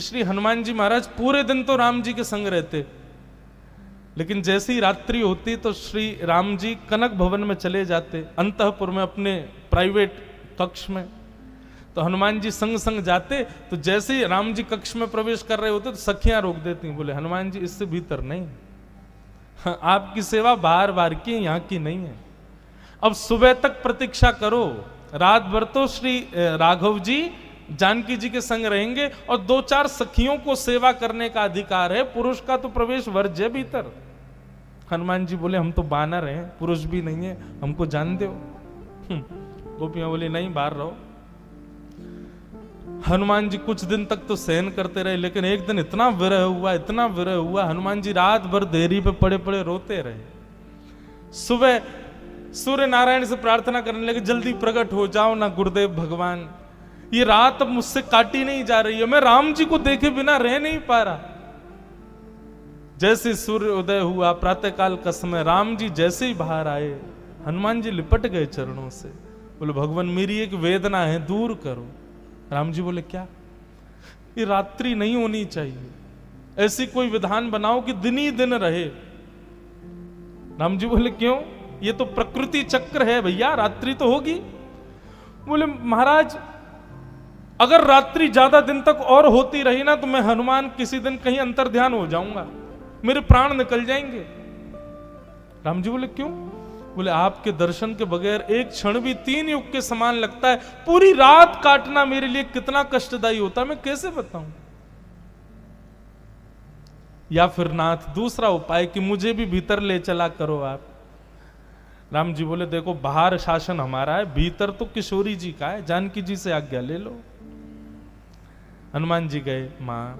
श्री हनुमान जी महाराज पूरे दिन तो राम जी के संग रहते, लेकिन जैसे ही रात्रि होती तो श्री राम जी कनक भवन में चले जाते, अंतःपुर में अपने प्राइवेट कक्ष में। तो हनुमान जी संग संग जाते, तो जैसे ही राम जी कक्ष में प्रवेश कर रहे होते तो सखियां रोक देती, बोले हनुमान जी इससे भीतर नहीं, आपकी सेवा बाहर बाहर की, यहाँ की नहीं है। अब सुबह तक प्रतीक्षा करो, रात भर तो श्री राघव जी जानकी जी के संग रहेंगे और दो चार सखियों को सेवा करने का अधिकार है, पुरुष का तो प्रवेश वर्ज्य है भीतर। हनुमान जी बोले हम तो बानर हैं, पुरुष भी नहीं है, हमको जान दो। गोपियां बोली नहीं, बाहर रहो। हनुमान जी कुछ दिन तक तो सहन करते रहे, लेकिन एक दिन इतना विरह हुआ, इतना विरह हुआ, हनुमान जी रात भर देरी पे पड़े पड़े रोते रहे। सुबह सूर्य नारायण से प्रार्थना करने लगे, जल्दी प्रकट हो जाओ ना गुरुदेव भगवान, ये रात अब मुझसे काटी नहीं जा रही है, मैं राम जी को देखे बिना रह नहीं पा रहा। जैसे सूर्य उदय हुआ प्रातःकाल का समय, राम जी जैसे ही बाहर आए, हनुमान जी लिपट गए चरणों से, बोले भगवान मेरी एक वेदना है, दूर करो। राम जी बोले क्या? ये रात्रि नहीं होनी चाहिए, ऐसी कोई विधान बनाओ कि दिन ही दिन रहे। राम जी बोले क्यों? ये तो प्रकृति चक्र है भैया, रात्रि तो होगी। बोले महाराज अगर रात्रि ज्यादा दिन तक और होती रही ना तो मैं हनुमान किसी दिन कहीं अंतर ध्यान हो जाऊंगा, मेरे प्राण निकल जाएंगे। राम जी बोले क्यों? बोले आपके दर्शन के बगैर एक क्षण भी 3 युग के समान लगता है, पूरी रात काटना मेरे लिए कितना कष्टदायी होता है, मैं कैसे बताऊं। या फिर नाथ दूसरा उपाय कि मुझे भी भीतर ले चला करो आप। राम जी बोले देखो बाहर शासन हमारा है, भीतर तो किशोरी जी का है, जानकी जी से आज्ञा ले लो। हनुमान जी गए। मां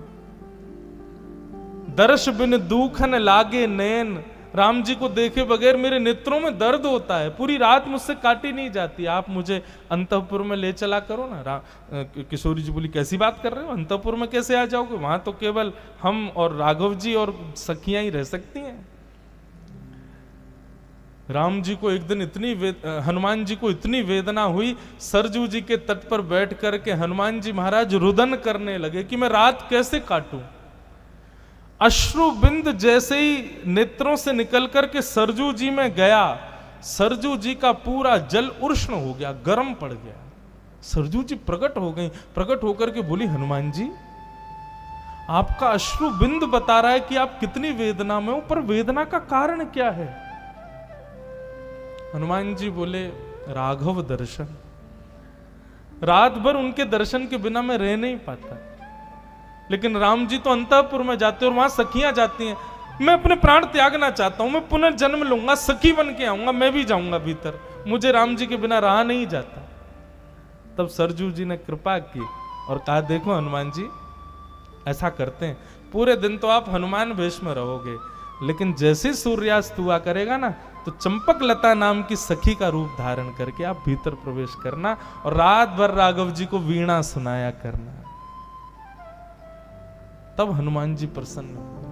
दर्श बिन दूखन लागे नैन, राम जी को देखे बगैर मेरे नेत्रों में दर्द होता है, पूरी रात मुझसे काटी नहीं जाती, आप मुझे अंतःपुर में ले चला करो ना। किशोरी जी बोली कैसी बात कर रहे हो, अंतःपुर में कैसे आ जाओगे, वहां तो केवल हम और राघव जी और सखियां ही रह सकती हैं। राम जी को एक दिन हनुमान जी को इतनी वेदना हुई, सरजू जी के तट पर बैठ करके हनुमान जी महाराज रुदन करने लगे कि मैं रात कैसे काटूं। अश्रु बिंद जैसे ही नेत्रों से निकल करके सरजू जी में गया, सरजू जी का पूरा जल उष्ण हो गया, गर्म पड़ गया। सरजू जी प्रकट हो गई, प्रकट होकर के बोली हनुमान जी आपका अश्रु बिंद बता रहा है कि आप कितनी वेदना में हो, पर वेदना का कारण क्या है? हनुमान जी बोले राघव दर्शन, रात भर उनके दर्शन के बिना मैं रह नहीं पाता, लेकिन राम जी तो अंतःपुर में जाते और वहां सखियां जाती हैं, मैं अपने प्राण त्यागना चाहता हूं, मैं पुनर्जन्म लूंगा, सखी बन के आऊंगा, मैं भी जाऊंगा भीतर, मुझे राम जी के बिना रहा नहीं जाता। तब सरजू जी ने कृपा की और कहा देखो हनुमान जी ऐसा करते हैं, पूरे दिन तो आप हनुमान वेश में रहोगे, लेकिन जैसे सूर्यास्त हुआ करेगा ना तो चंपक लता नाम की सखी का रूप धारण करके आप भीतर प्रवेश करना और रात भर राघव जी को वीणा सुनाया करना। तब हनुमान जी प्रसन्न हुए।